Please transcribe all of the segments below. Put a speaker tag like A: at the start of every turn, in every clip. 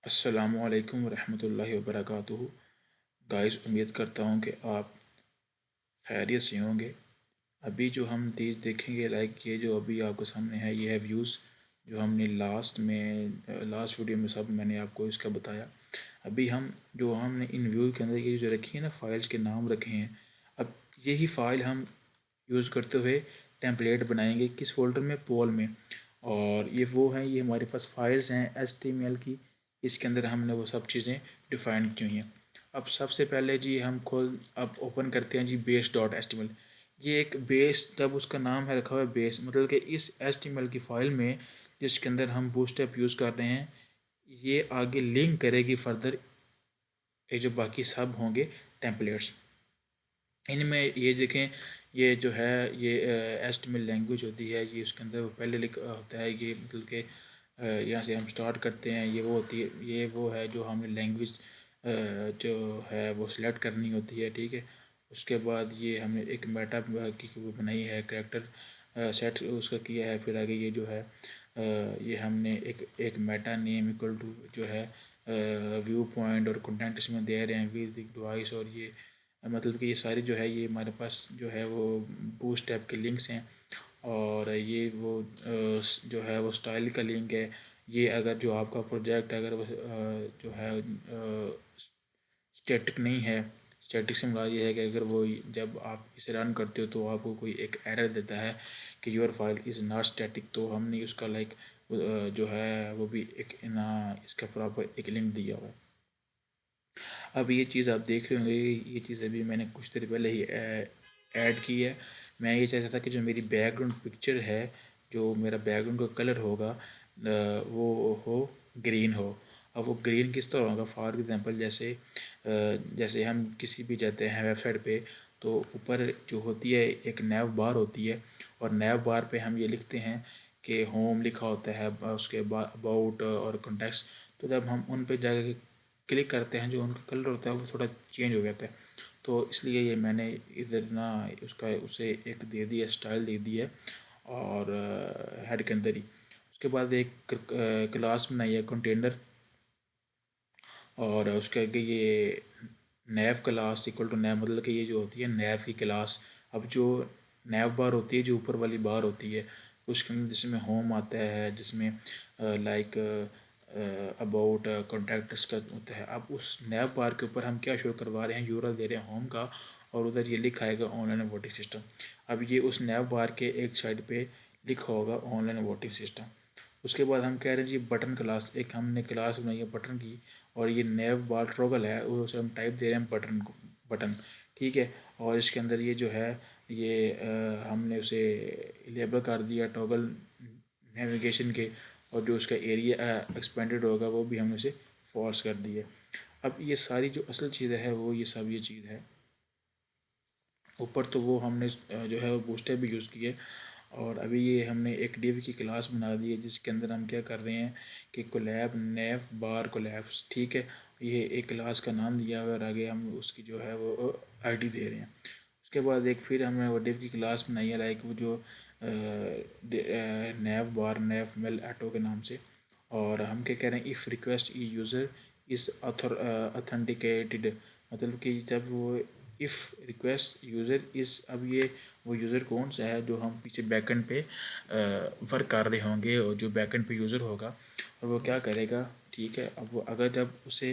A: अस्सलामुअलैकुम रहमतुल्लाहि वबरकातुहू। गाइस, उम्मीद करता हूँ कि आप खैरियत से होंगे। अभी जो हम चीज़ देखेंगे, ये जो अभी आपके सामने है, ये है व्यूज़ जो हमने लास्ट वीडियो में सब मैंने आपको इसका बताया। अभी हमने इन व्यू के अंदर ये जो रखी है ना, फाइल्स के नाम रखे हैं। अब यही फाइल हम यूज़ करते हुए टेम्पलेट बनाएंगे किस फोल्डर में, पोल में। और ये हमारे पास फाइल्स हैं HTML की। इसके अंदर हमने वो सब चीज़ें डिफ़ाइन की हुई हैं। अब सबसे पहले जी अब ओपन करते हैं जी base.html। ये एक बेस, जब उसका नाम है रखा हुआ है बेस, मतलब कि इस HTML की फ़ाइल में जिसके अंदर हम बूटस्ट्रैप यूज़ कर रहे हैं, ये आगे लिंक करेगी फर्दर ये जो बाकी सब होंगे टेम्पलेट्स। इनमें ये देखें, ये जो है ये HTML लैंग्वेज होती है, ये उसके अंदर पहले लिख होता है, ये मतलब कि यहाँ से हम स्टार्ट करते हैं। ये वो होती है, ये वो है जो हमें लैंग्वेज जो है वो सिलेक्ट करनी होती है, ठीक है। उसके बाद ये हमने एक मेटा की वो बनाई है, कैरेक्टर सेट उसका किया है। फिर आगे ये जो है ये हमने एक मेटा नेम इक्वल टू जो है व्यू पॉइंट और कंटेंट इसमें दे रहे हैं विद डिवाइस। और ये मतलब कि ये सारी जो है ये हमारे पास जो है वो बूटस्ट्रैप के लिंक्स हैं। और ये वो जो है वो स्टाइल का लिंक है। ये अगर जो आपका प्रोजेक्ट अगर वो जो है स्टैटिक नहीं है, स्टैटिक से मुराद ये है कि अगर वो जब आप इसे रन करते हो तो आपको कोई एक एरर देता है कि your file is not static, तो हमने उसका जो है वो भी एक ना इसका प्रॉपर एक लिंक दिया हुआ है। अब ये चीज़ आप देख रहे होंगे, ये चीज़ अभी मैंने कुछ देर पहले ही ऐड की है। मैं ये चाहता था कि जो मेरी बैकग्राउंड पिक्चर है, जो मेरा बैकग्राउंड का कलर होगा वो हो ग्रीन हो। अब वो ग्रीन किस तरह होगा, फॉर एग्जांपल जैसे हम किसी भी जाते हैं वेबसाइट पे, तो ऊपर जो होती है एक नैव बार होती है, और नैव बार पे हम ये लिखते हैं कि होम लिखा होता है, उसके बाद अबाउट और कॉन्टेक्स्ट। तो जब हम उन पे जाके क्लिक करते हैं, जो उनका कलर होता है वो थोड़ा चेंज हो जाता है। तो इसलिए ये मैंने इधर ना उसका उसे एक दे दिया, स्टाइल दे दी है, और हेड के अंदर ही। उसके बाद एक क्लास बनाई है कंटेनर, और उसके आगे ये नैव क्लास इक्वल टू नैव, मतलब कि ये जो होती है नैव की क्लास। अब जो नैव बार होती है, जो ऊपर वाली बार होती है, उसके अंदर जिसमें होम आता है, जिसमें लाइक अबाउट कॉन्टैक्ट्स का होता है। अब उस नैव बार के ऊपर हम क्या शो करवा रहे हैं, यूआरएल दे रहे हैं होम का, और उधर ये लिखा आएगा ऑनलाइन वोटिंग सिस्टम। अब ये उस नैव बार के एक साइड पे लिखा होगा ऑनलाइन वोटिंग सिस्टम। उसके बाद हम कह रहे हैं जी बटन क्लास, एक हमने क्लास बनाई है बटन की, और ये नेव बार ट्रोगल है, उसे हम टाइप दे रहे हैं बटन, ठीक है। और इसके अंदर ये जो है ये हमने उसे लेबल कर दिया टॉगल नेविगेशन के, और जो उसका एरिया एक्सपेंडेड होगा वो भी हमने उसे फॉल्स कर दिया। अब ये सारी जो असल चीज़ है वो ये सब ये चीज़ है ऊपर। तो वो हमने जो है वो बूस्टर भी यूज़ किए। और अभी ये हमने एक डिव की क्लास बना दी है, जिसके अंदर हम क्या कर रहे हैं कि कोलैब नेव बार कोलैब्स, ठीक है। ये एक क्लास का नाम दिया हुआ है, और आगे हम उसकी जो है वो आईडी दे रहे हैं। उसके बाद एक फिर हमने वो डिव की क्लास बनाई है, लाइक वो जो नेव बार नेव मेल एटो के नाम से। और हम क्या कह रहे हैं, if request E user is authenticated, मतलब कि जब वो इफ़ रिक्वेस्ट यूज़र इज़, अब ये वो यूज़र कौन सा है जो हम पीछे बैकएंड पे वर्क कर रहे होंगे, और जो बैकएंड पे यूज़र होगा और वो क्या करेगा, ठीक है। अब वो अगर जब उसे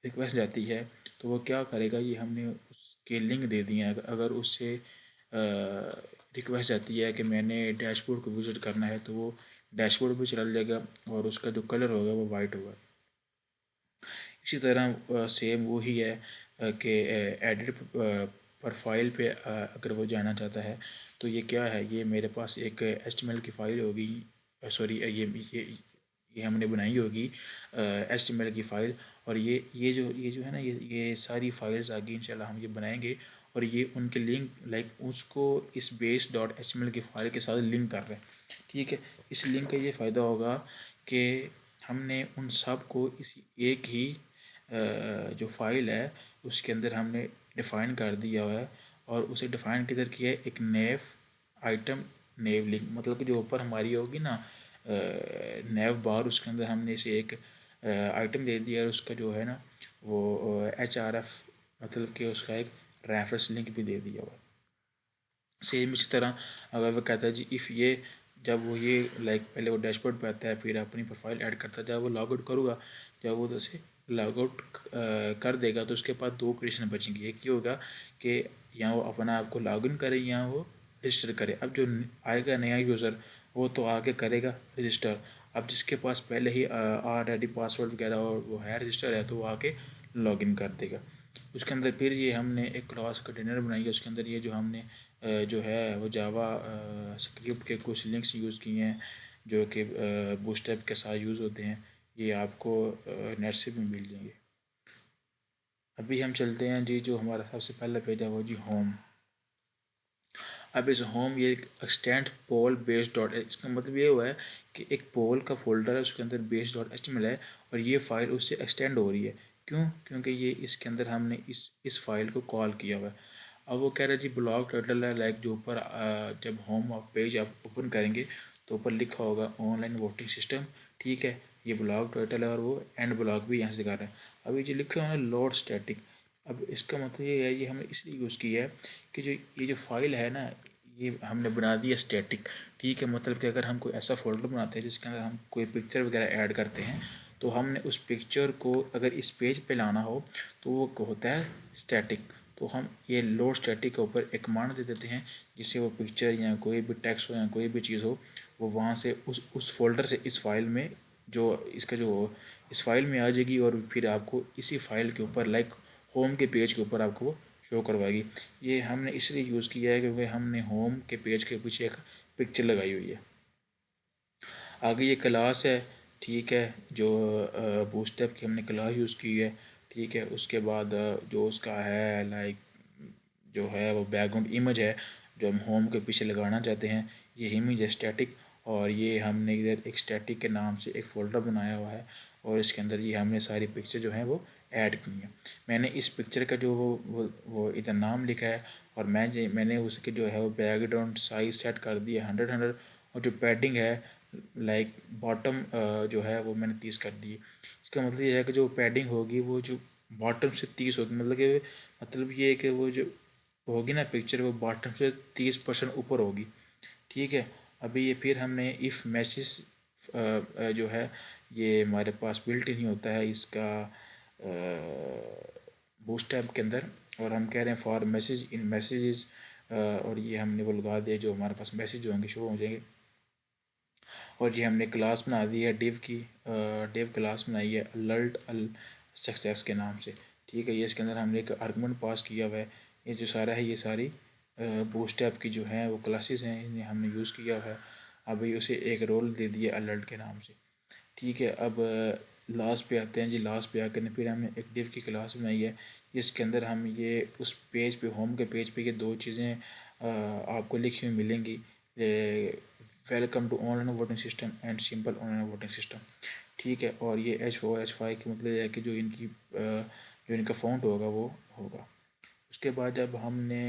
A: रिक्वेस्ट जाती है तो वो क्या करेगा, ये हमने उसके लिंक दे दिए हैं। अगर उससे रिक्वेस्ट जाती है कि मैंने डैशबोर्ड को विज़िट करना है, तो वो डैशबोर्ड पे चला जाएगा, और उसका जो कलर होगा वो वाइट होगा। इसी तरह सेम वही है कि एडिट प्रोफाइल पे अगर वो जाना चाहता है, तो ये क्या है, ये मेरे पास एक HTML की फ़ाइल होगी, सॉरी ये हमने बनाई होगी HTML की फ़ाइल। और ये जो है ना, ये सारी फाइल्स आगे इंशाल्लाह हम ये बनाएंगे, और ये उनके लिंक लाइक उसको इस base.html की फ़ाइल के साथ लिंक कर रहे हैं, ठीक है। इस लिंक का ये फ़ायदा होगा कि हमने उन सब को इसी एक ही जो फाइल है उसके अंदर हमने डिफ़ाइन कर दिया हुआ है। और उसे डिफ़ाइन किधर किया है, एक नेव आइटम नेव लिंक, मतलब कि जो ऊपर हमारी होगी ना नेव बार, उसके अंदर हमने इसे एक आइटम दे दिया और उसका जो है ना वो HRF मतलब कि उसका एक रेफरेंस लिंक भी दे दिया हुआ। सेम इसी तरह अगर वो कहता है जी इफ़ ये जब वो ये पहले वो डैशबोर्ड पे आता है, फिर अपनी प्रोफाइल ऐड करता है, जब वो लॉग आउट करूँगा, जब वो जैसे लॉग आउट कर देगा तो उसके पास दो क्वेश्चन बचेंगे। एक ये होगा कि या वो अपना आप को लॉग इन करे या वो रजिस्टर करे। अब जो आएगा नया यूज़र वो तो आगे करेगा रजिस्टर। अब जिसके पास पहले ही ऑलरेडी पासवर्ड वगैरह और वो है रजिस्टर है तो वो आके लॉग इन कर देगा। उसके अंदर फिर ये हमने एक क्लास कंटेनर बनाई है, उसके अंदर ये जो हमने जो है वो जावा स्क्रिप्ट के कुछ लिंक्स यूज़ किए हैं जो कि बूटस्ट्रैप के साथ यूज़ होते हैं। ये आपको नेट से भी मिल जाएंगे। अभी हम चलते हैं जी, जो हमारा सबसे पहला पेज है वो जी होम। अब इस होम ये एक्सटेंड पोल बेस डॉट, इसका मतलब ये हुआ है कि एक पोल का फोल्डर है, उसके अंदर बेस डॉट HTML है और ये फाइल उससे एक्सटेंड हो रही है। क्यों? क्योंकि ये इसके अंदर हमने इस फाइल को कॉल किया हुआ है। अब वो कह रहा है जी ब्लॉक टाइटल है, जो ऊपर जब होम पेज आप ओपन करेंगे तो ऊपर लिखा होगा ऑनलाइन वोटिंग सिस्टम। ठीक है, ये ब्लॉक टाइटल है और वो एंड ब्लॉक भी यहाँ से कर रहा है। अब ये जो लिखा है लोड स्टैटिक, अब इसका मतलब ये है, ये हमने इसलिए यूज़ किया है कि जो ये जो फाइल है ना ये हमने बना दी है स्टैटिक। ठीक है, मतलब कि अगर हम कोई ऐसा फोल्डर बनाते हैं जिसके अंदर हम कोई पिक्चर वगैरह ऐड करते हैं तो हमने उस पिक्चर को अगर इस पेज पे लाना हो तो वो होता है स्टैटिक। तो हम ये लोड स्टैटिक के ऊपर एक कमांड दे देते हैं जिससे वो पिक्चर या कोई भी टेक्स्ट हो या कोई भी चीज़ हो वो वहाँ से उस फोल्डर से इस फाइल में जो इसका जो इस फाइल में आ जाएगी और फिर आपको इसी फाइल के ऊपर होम के पेज के ऊपर आपको वो शो करवाएगी। ये हमने इसलिए यूज़ किया है क्योंकि हमने होम के पेज के पीछे एक पिक्चर लगाई हुई है। आगे ये क्लास है, ठीक है, जो बूटस्ट्रैप की हमने क्लास यूज़ की है। ठीक है, उसके बाद जो उसका है जो है वो बैकग्राउंड इमेज है जो हम होम के पीछे लगाना चाहते हैं, ये इमेज है स्टैटिक। और ये हमने इधर एक स्टैटिक के नाम से एक फ़ोल्डर बनाया हुआ है और इसके अंदर ये हमने सारी पिक्चर जो हैं वो ऐड की हैं। मैंने इस पिक्चर का जो वो इधर नाम लिखा है और मैंने उसके जो है वो बैकग्राउंड साइज सेट कर दिया 100 और जो पैडिंग है बॉटम जो है वो मैंने 30 कर दी। इसका मतलब ये है कि जो पैडिंग होगी वो जो बॉटम से 30 होगी, मतलब ये है कि वो जो होगी ना पिक्चर वो बॉटम से 30% ऊपर होगी। ठीक है, अभी ये फिर हमने इफ़ मैसेज जो है ये हमारे पास बिल्ट इन ही होता है इसका बूटस्ट्रैप के अंदर, और हम कह रहे हैं फॉर मैसेज इन मैसेजेस और ये हमने वो लगा दिया जो हमारे पास मैसेज होंगे शो हो जाएंगे। और ये हमने क्लास बना दी है डिव की, डिव क्लास बनाई है अलर्ट अल सक्सेस के नाम से। ठीक है, ये इसके अंदर हमने एक आर्गुमेंट पास किया हुआ है। ये जो सारा है ये सारी बूटस्ट्रैप की जो हैं वो क्लासेस हैं, इन्हें हमने यूज़ किया हुआ है। अभी उसे एक रोल दे दिया अलर्ट के नाम से। ठीक है, अब लास्ट पे आते हैं जी। लास्ट पे आकर फिर हमने एक डिव की क्लास बनाई है जिसके अंदर हम ये उस पेज पे होम के पेज पे ये दो चीज़ें आपको लिखी हुई मिलेंगी, welcome to online voting system and simple online voting system. ठीक है, और ये H4 H5 की मतलब है कि जो इनका फ़ॉन्ट होगा वो होगा। उसके बाद जब हमने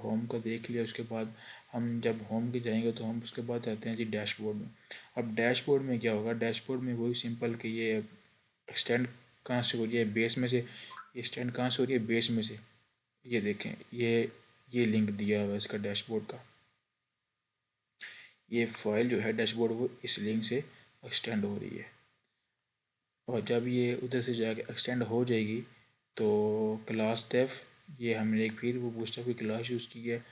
A: होम को देख लिया उसके बाद हम जब होम के जाएंगे तो हम उसके बाद जाते हैं जी डैशबोर्ड में। अब डैशबोर्ड में क्या होगा, डैशबोर्ड में वही सिंपल कि ये एक्सटेंड कहाँ से हो रही है, बेस में से। ये एक्सटेंड कहाँ से हो रही है, बेस में से। ये देखें, ये लिंक दिया हुआ है इसका डैशबोर्ड का। ये फाइल जो है डैशबोर्ड वो इस लिंक से एक्सटेंड हो रही है और जब ये उधर से जाके एक्सटेंड हो जाएगी तो क्लास डेफ ये हमने एक फिर वो बूस्टअप की क्लास यूज़ की है।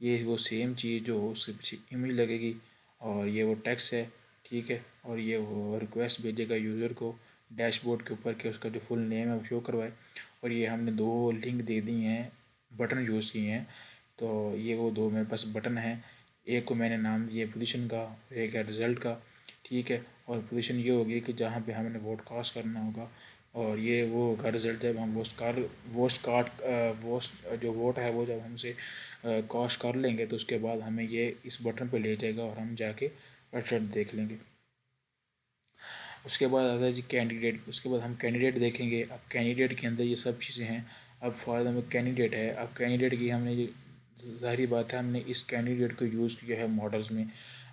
A: ये वो सेम चीज़ जो हो उससे पीछे इमेज लगेगी और ये वो टेक्स्ट है। ठीक है, और ये वो रिक्वेस्ट भेजेगा यूज़र को डैशबोर्ड के ऊपर के उसका जो फुल नेम है वो शो करवाए। और ये हमने दो लिंक दे दी हैं, बटन यूज़ किए हैं। तो ये वो दो मेरे पास बटन हैं, एक को मैंने नाम दिया पोजीशन का, एक है रिज़ल्ट का। ठीक है, और पोजीशन ये होगी कि जहाँ पे हमने वोट कास्ट करना होगा और ये वो का रिज़ल्ट जब हम वोस्ट जो वोट है वो जब हमसे कास्ट कर लेंगे तो उसके बाद हमें ये इस बटन पे ले जाएगा और हम जाके रिजल्ट देख लेंगे। उसके बाद आता है जी कैंडिडेट। उसके बाद हम कैंडिडेट देखेंगे। अब कैंडिडेट के अंदर ये सब चीज़ें हैं। अब फॉर एग्जाम्पल कैंडिडेट है, अब कैंडिडेट की हमने ये ज़ाहिर बात है हमने इस कैंडिडेट को यूज़ किया है मॉडल्स में।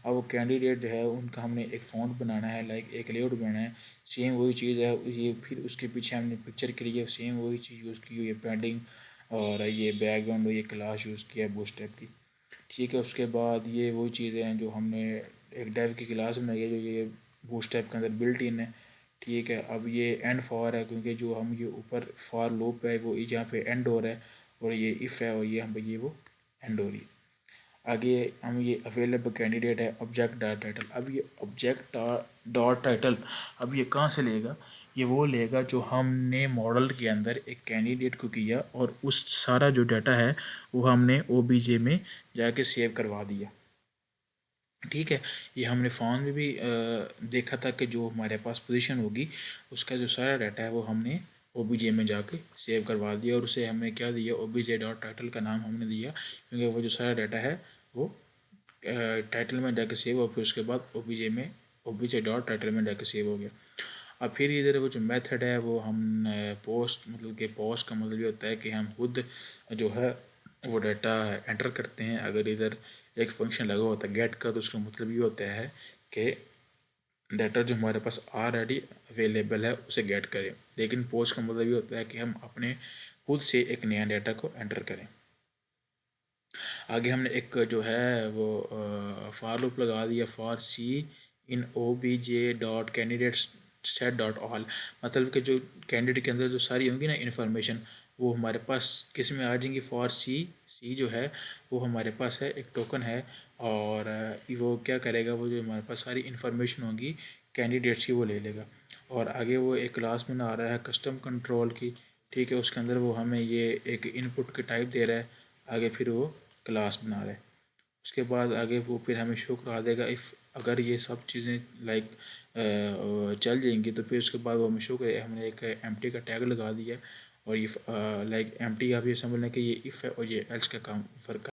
A: अब वो कैंडिडेट जो है उनका हमने एक फ़ॉन्ट बनाना है, लाइक एक लेआउट बनाना है, सेम वही चीज़ है ये। फिर उसके पीछे हमने पिक्चर के लिए सेम वही चीज़ यूज़ की हुई है, पैडिंग और ये बैकग्राउंड ये क्लास यूज़ किया है बूटस्ट्रैप की, ठीक है। उसके बाद ये वही चीज़ें हैं जो हमने एक डेव की क्लास बनाई है जो ये बूटस्ट्रैप के अंदर बिल्ट इन है, ठीक है। अब ये एंड फॉर है क्योंकि जो हम ये ऊपर फॉर लूप है वो यहाँ पे एंड हो रहा है, और ये इफ़ है और ये हम ये वो एंड हो रही है। आगे हम ये अवेलेबल कैंडिडेट है ऑब्जेक्ट डॉट टाइटल। अब ये ऑब्जेक्ट डॉट टाइटल अब ये कहाँ से लेगा, ये वो लेगा जो हमने मॉडल के अंदर एक कैंडिडेट को किया और उस सारा जो डाटा है वो हमने ओबीजे में जाके सेव करवा दिया, ठीक है। ये हमने फॉर्म में भी देखा था कि जो हमारे पास पोजीशन होगी उसका जो सारा डाटा है वो हमने ओबीजे में जाके सेव करवा दिया, और उसे हमने क्या दिया, ओबीजे डॉट टाइटल का नाम हमने दिया, क्योंकि वो जो सारा डाटा है वो टाइटल में जाके सेव और फिर उसके बाद ओबीजे में ओबीजे डॉट टाइटल में जाके सेव हो गया। अब फिर इधर वो जो मेथड है वो हम पोस्ट मतलब कि पोस्ट का मतलब ये होता है कि हम खुद जो है वो डाटा एंटर करते हैं। अगर इधर एक फंक्शन लगा होता है गेट का, तो उसका मतलब ये होता है कि डाटा जो हमारे पास ऑलरेडी अवेलेबल है उसे गेट करें, लेकिन पोस्ट का मतलब ये होता है कि हम अपने खुद से एक नया डाटा को एंटर करें। आगे हमने एक जो है वो फॉर लूप लगा दिया, for C in O B J dot candidate set dot all, मतलब कि जो कैंडिडेट के अंदर जो सारी होंगी ना इन्फॉर्मेशन वो हमारे पास किस में आ जाएंगी, फॉर सी। सी जो है वो हमारे पास है एक टोकन है, और वो क्या करेगा, वो जो हमारे पास सारी इन्फॉर्मेशन होगी कैंडिडेट्स की वो ले लेगा। और आगे वो एक क्लास में आ रहा है कस्टम कंट्रोल की, ठीक है। उसके अंदर वो हमें ये एक इनपुट के टाइप दे रहा है, आगे फिर वो क्लास बना रहा है। उसके बाद आगे वो फिर हमें शो करा देगा इफ़ अगर ये सब चीज़ें लाइक चल जाएंगी, तो फिर उसके बाद वो हमें शो करे हमने एक एम्प्टी का टैग लगा दिया, और ये लाइक एम्प्टी आप ये समझ लें कि ये इफ़ है और ये एल्स का काम वर्क